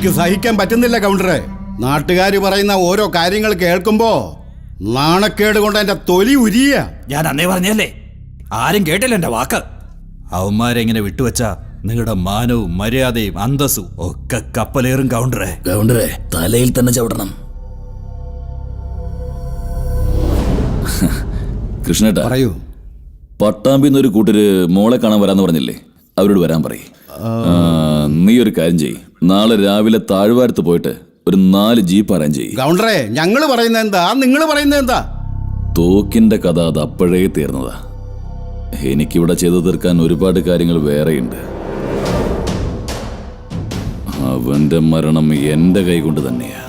എനിക്ക് സഹിക്കാൻ പറ്റുന്നില്ല കൗണ്ടറെ. നാട്ടുകാർ പറയുന്ന ഓരോ കാര്യങ്ങൾ കേൾക്കുമ്പോ നാണക്കേട് കൊണ്ട് എന്റെ തൊലി ഉരിയ. ഞാൻ അന്നേ പറഞ്ഞല്ലേ, ആരും കേട്ടില്ല എന്റെ വാക്ക്. അവന്മാരെങ്ങനെ വിട്ടുവെച്ചാ നിങ്ങളുടെ മാനവും മര്യാദയും അന്തസ്സും ഒക്കെ കപ്പലേറും കൗണ്ടറെ. കൗണ്ടറെ തലയിൽ തന്നെ ചവിടണം. കൃഷ്ണേട്ടാ പറയൂ. പട്ടാമ്പിന്നൊരു കൂട്ടര് മോളെ കാണാൻ വരാന്ന് പറഞ്ഞില്ലേ, അവരോട് വരാൻ പറയ്. നീ ഒരു കാര്യം ചെയ്യ്, നാളെ രാവിലെ താഴ്വാരത്ത് പോയിട്ട് ഒരു 4 ജീപ്പ് അറേഞ്ച് ചെയ്യ്. കൗണ്ടറെ, ഞങ്ങള് പറയുന്നത് എന്താ, നിങ്ങൾ പറയുന്നത് എന്താ? തോക്കിന്റെ കഥ അത് അപ്പോഴേ തീർന്നതാ. എനിക്കിവിടെ ചെയ്തു തീർക്കാൻ ഒരുപാട് കാര്യങ്ങൾ വേറെയുണ്ട്. അവന്റെ മരണം എന്റെ കൈകൊണ്ട് തന്നെയാ.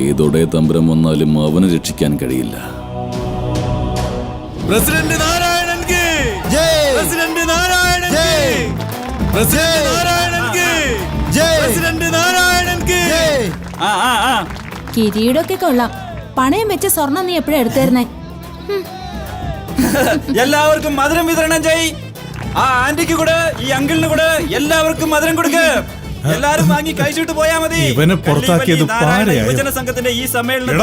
ഏതൊടെ തമ്പുരം വന്നാലും അവനെ രക്ഷിക്കാൻ കഴിയില്ല. പ്രസിഡന്റ് നാരായണൻ കി ജയ്, പ്രസിഡന്റ് നാരായണൻ കി, പ്രസിഡന്റ് നാരായണൻ കി ജയ്, പ്രസിഡന്റ് നാരായണൻ കി ജയ്. കിരീടൊക്കെ കൊള്ളാം. പണയം വെച്ച സ്വർണം നീ എപ്പോഴും എടുത്തേരുന്നേ? എല്ലാവർക്കും മധുരം വിതരണം ചെയ്. ആ ആന്റിക്ക് കൂടെ ഈ അങ്കിളിന് കൂടെ എല്ലാവർക്കും മധുരം കൊടുക്ക്. എല്ലാരും വാങ്ങി കഴിച്ചിട്ട് പോയാ മതി. ഇവനെ പുറത്താക്കിയത് യുവജന സംഘത്തിന്റെ ഈ സമ്മേളനം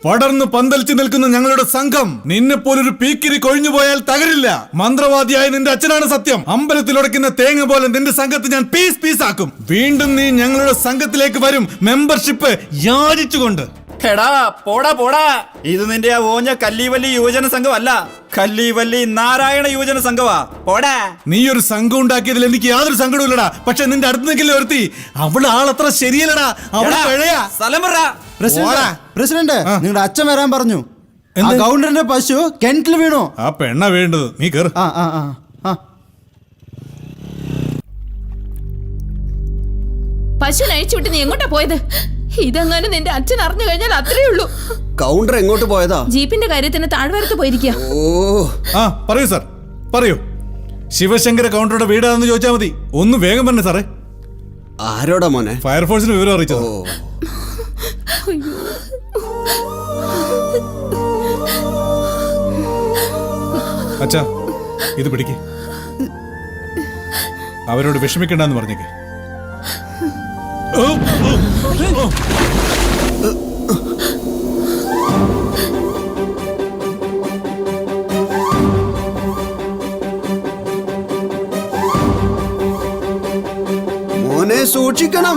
പടർന്ന് പന്തലിച്ചു നിൽക്കുന്ന ഞങ്ങളുടെ സംഘം നിന്നെ പോലൊരു പീക്കിരി കൊഴിഞ്ഞു പോയാൽ തകരില്ല. മന്ത്രവാദിയായ നിന്റെ അച്ഛനാണ് സത്യം. അമ്പലത്തിൽ ഉടയ്ക്കുന്ന തേങ്ങ പോലെ നിന്റെ സംഘത്തെ ഞാൻ പീസ് ആക്കും. വീണ്ടും നീ ഞങ്ങളുടെ സംഘത്തിലേക്ക് വരും, മെമ്പർഷിപ്പ് യാചിച്ചുകൊണ്ട്. എടാ പോടാ, ഇത് നിന്റെ ആ ഓഞ്ഞ കല്ലിവല്ലി യുവജന സംഘമല്ല, കല്ലിവല്ലി നാരായണ യുവജന സംഘമാ. പോടാ. നീ ഒരു സംഘം ഉണ്ടാക്കിയതിൽ എനിക്ക് യാതൊരു സങ്കടവും ഇല്ലടാ. പക്ഷെ നിന്റെ അടുത്ത് നിൽക്കില്ല ഒരുത്തി, അവള് ആളത്ര ശരിയല്ലടാ. അവള് പിഴയാ. സ്ഥലം പറ. പ്രസിഡന്റ്, നിങ്ങളുടെ അച്ഛൻ വരാൻ പറഞ്ഞു. കൗണ്ടറിന്റെ പശു കിണറ്റിൽ വീണു. ആ പെണ്ണ വേണ്ടത്. നീ കേറ്. പശു നയിച്ചു വിട്ട് നീ എങ്ങോട്ടാ പോയത്? ഇതെങ്ങാനും നിന്റെ അച്ഛൻ അറിഞ്ഞു കഴിഞ്ഞാൽ അത്രേ ഉള്ളൂ. കൗണ്ടർ എങ്ങോട്ട് പോയതാ? ജീപ്പിന്റെ കാര്യത്തിന് താഴ്വാരത്ത് പോയിരിക്കുക. പറയൂ സാർ, പറയൂ. ശിവശങ്കര കൗണ്ടറുടെ വീടാണെന്ന് ചോദിച്ചാൽ മതി. ഒന്ന് വേഗം പറഞ്ഞേ സാറേ. ആരോടാ മോനെ? ഫയർഫോഴ്സിന് വിവരം അറിയിച്ചത്. അച്ഛാ, ഇത് പിടിക്ക്. അവരോട് വിഷമിക്കണ്ടെന്ന് പറഞ്ഞേക്ക്. മോനെ സൂക്ഷിക്കണം.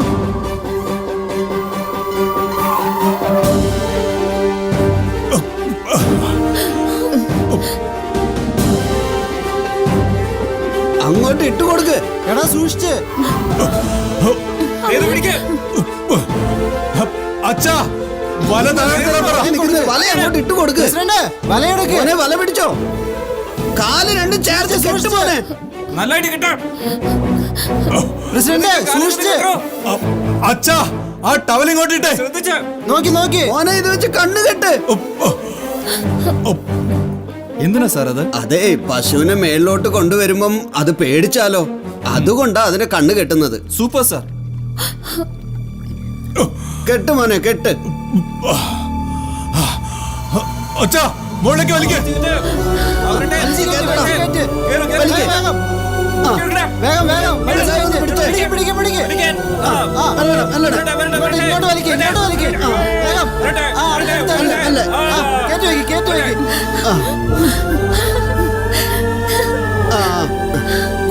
അങ്ങോട്ട് ഇട്ടു കൊടുക്ക്. എടാ സൂക്ഷിച്ച്. അച്ഛാ, വല അങ്ങോട്ട് ഇട്ടു കൊടുക്ക്. വല പിടിച്ചോ. കാല് രണ്ടും ചേർത്ത് കെട്ടു മോനെ. നല്ലായിട്ട് കിട്ടാം. പ്രസിഡന്റ് സൂക്ഷിച്ച്. അച്ഛാ, ആ ടവൽ ഇങ്ങോട്ട് ഇട്ടേ. നോക്കി മോനെ, ഇത് വെച്ച് കണ്ണ് കെട്ട്. എന്തിനാ സാർ അത്? അതെ, പശുവിനെ മേളിലോട്ട് കൊണ്ടുവരുമ്പം അത് പേടിച്ചാലോ, അതുകൊണ്ടാ അതിനെ കണ്ണ് കെട്ടുന്നത്. Super sir. കെട്ട് മോനെ, കെട്ട്. അച്ഛാ, മുകളിലേക്ക് വലിക്ക്.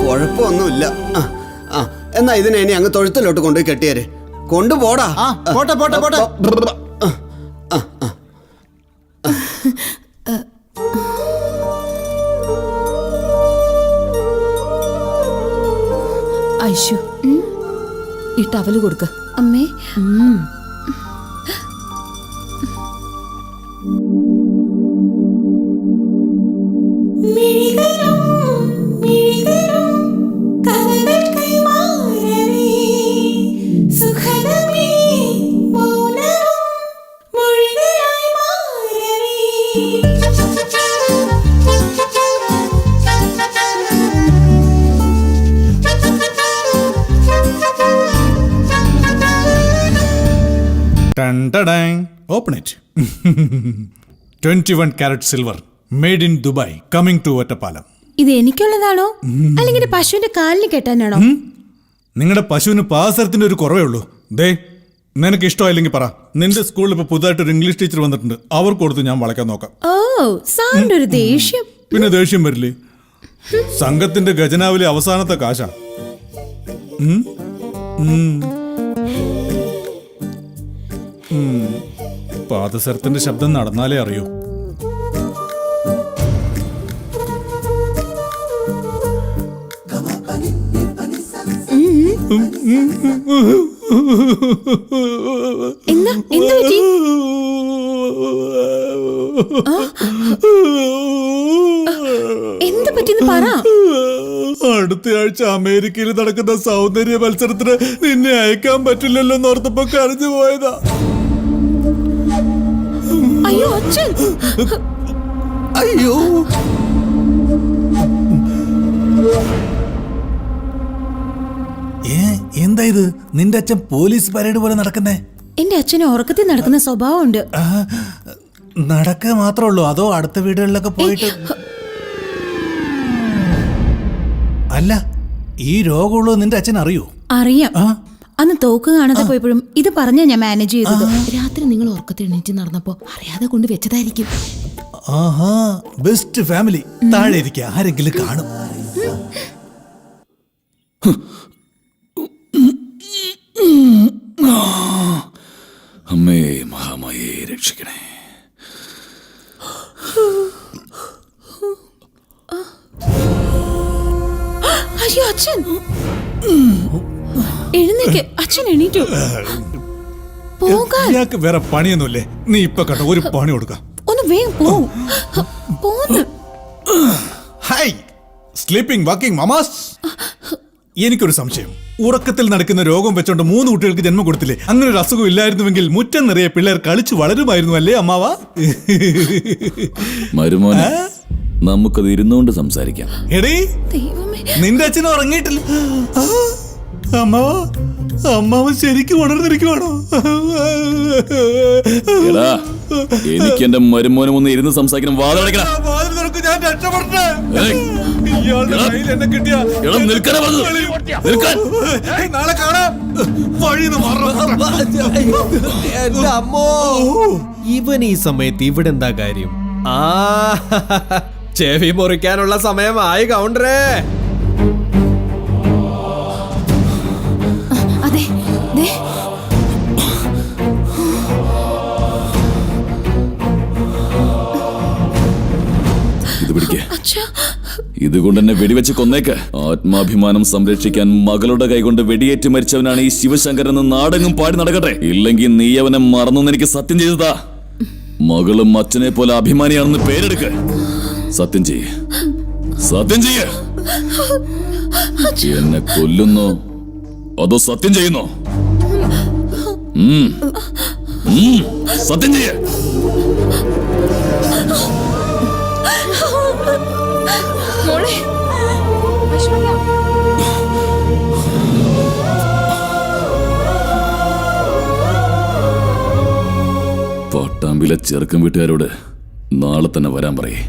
കുഴപ്പമൊന്നുമില്ല. എന്നാ ഇതിനെ ഇനി അങ്ങ് തൊഴുത്തിലോട്ട് കൊണ്ടുപോയി കെട്ടിയേരെ. കൊണ്ടുപോടാ. പോട്ടെ. ഐശു, ഈ ടവല് കൊടുക്ക. അമ്മേ, Open it. 21 karat silver, made in Dubai, coming to Ottapalam. ഇത് എനിക്കുള്ളതാണോ അല്ലെങ്കിൽ പശുവിന്റെ കാലിന് കെട്ടാനാണോ? നിങ്ങളുടെ പശുവിന് പാസരത്തിന്റെ ഒരു കുറവേ ഉള്ളൂ. ദേ, നിനക്ക് ഇഷ്ടമായില്ലെങ്കിൽ പറ. നിന്റെ സ്കൂളിൽ ഇപ്പൊ പുതുതായിട്ട് ഒരു ഇംഗ്ലീഷ് ടീച്ചർ വന്നിട്ടുണ്ട്. അവർക്ക് കൊടുത്ത് ഞാൻ വളയ്ക്കാൻ നോക്കാം. ഓ സാറിന്റെ ഒരു ദേഷ്യം. പിന്നെ ദേഷ്യം വരില്ലേ? സംഘത്തിന്റെ ഖജനാവിലെ അവസാനത്തെ കാശാ. പാദസരത്തിന്റെ ശബ്ദം നടന്നാലേ അറിയൂ. എന്താ പറ്റി? എന്ത് പറ്റിന്ന് പറ. അടുത്ത ആഴ്ച അമേരിക്കയിൽ നടക്കുന്ന സൗന്ദര്യ മത്സരത്തിന് നിന്നെ അയക്കാൻ പറ്റില്ലല്ലോ എന്നോർത്തപ്പോ കരഞ്ഞു പോയതാ. അയ്യോ അച്ഛൻ. അയ്യോ, എന്താ ഇത്? നിന്റെ അച്ഛൻ പോലീസ് പരേഡ് പോലെ നടക്കുന്നേ? എന്റെ അച്ഛന് ഉറക്കത്തിൽ നടക്കുന്ന സ്വഭാവമുണ്ട്. നടക്കുക മാത്രമേ ഉള്ളൂ അതോ അടുത്ത വീടുകളിലൊക്കെ പോയിട്ട്? അല്ല, ഈ രോഗമുള്ളത് നിന്റെ അച്ഛൻ അറിയോ? അറിയാം. അന്ന് തോക്ക് കാണാതെ പോയപ്പോഴും ഇത് പറഞ്ഞാ ഞാൻ മാനേജ് ചെയ്തത്. രാത്രി നിങ്ങൾ ഉറക്കത്തിൽ എണീറ്റ് നടന്നപ്പോ അറിയാതെ കൊണ്ട് വെച്ചതായിരിക്കും. ആഹാ, ബെസ്റ്റ് ഫാമിലി. താഴെ ഇരിക്കുക, ആരെങ്കിലും കാണും. അമ്മേ മഹാമായേ രക്ഷിക്കണേ. അയ്യോ അച്ഛൻ, എഴുന്നേക്ക്. അച്ഛൻ എണീറ്റു. പോകാൻ ഇയാൾക്ക് വേറെ പണിയൊന്നുമില്ലേ? നീ ഇപ്പൊ കണ്ടോ, ഒരു പണി കൊടുക്കാം. ഒന്ന് വേഗം പോന്ന്. Hi, sleeping walking mamas. എനിക്കൊരു സംശയം. ഉറക്കത്തിൽ നടക്കുന്ന രോഗം വെച്ചോണ്ട് 3 കുട്ടികൾക്ക് ജന്മം കൊടുത്തില്ലേ? അങ്ങനെ ഒരു അസുഖം ഇല്ലായിരുന്നുവെങ്കിൽ മുറ്റം നിറയെ പിള്ളേർ കളിച്ചു വളരുമായിരുന്നു അല്ലേ അമ്മാവാ? മരുമോനെ, നമുക്കത് ഇരുന്നുകൊണ്ട് സംസാരിക്കാം. എടീ, ദൈവമേ, നിന്റെ അച്ഛനും ഉറങ്ങിയിട്ടില്ല. അമ്മാവാ, അമ്മാവൻ ശരിക്കും ഉണർന്നിരിക്കുവാണോ? എടാ, എനിക്ക് എന്റെ മരുമോനും ഒന്ന് ഇരുന്ന് സംസാരിക്കണം. വാതിലടയ്ക്കണം. വാതിൽ തുറക്ക്, ഞാൻ രക്ഷപ്പെടട്ടെ. ഏയ്, ഇയാളുടെ കയ്യിൽ എന്നെ കിട്ടിയ എടാ, നിൽക്കാനാ പറഞ്ഞത്. നിൽക്കാൻ. നാളെ കാണാം. വഴിന്ന് എന്റെ അമ്മോ, ഇവൻ ഈ സമയത്ത് ഇവിടെ എന്താ കാര്യം? ആ, ചെവി മുറിക്കാനുള്ള സമയമായി കൗണ്ടറേ. അതെ ദേ. ഇത് പിടിക്കേ. അച്ഛാ, ഇതുകൊണ്ട് എന്നെ വെടിവെച്ച് കൊന്നേക്ക്. ആത്മാഭിമാനം സംരക്ഷിക്കാൻ മകളുടെ കൈകൊണ്ട് വെടിയേറ്റ് മരിച്ചവനാണ് ഈ ശിവശങ്കരൻ എന്ന് നാടെങ്ങും പാടി നടക്കട്ടെ. ഇല്ലെങ്കിൽ നീ അവനെ മറന്നെന്ന് എനിക്ക് സത്യം ചെയ്തതാ. മകളും അച്ഛനെ പോലെ അഭിമാനിയാണെന്ന് പേരെടുക്ക്. സത്യം ചെയ്യ്, സത്യം ചെയ്യ്. എന്നെ കൊല്ലുന്നോ അതോ സത്യം ചെയ്യുന്നോ? സത്യം ചെയ്യ്. മോളെ, പട്ടാമ്പിലെ ചെറുക്കൻ വീട്ടുകാരോട് നാളെ തന്നെ വരാൻ പറയേ.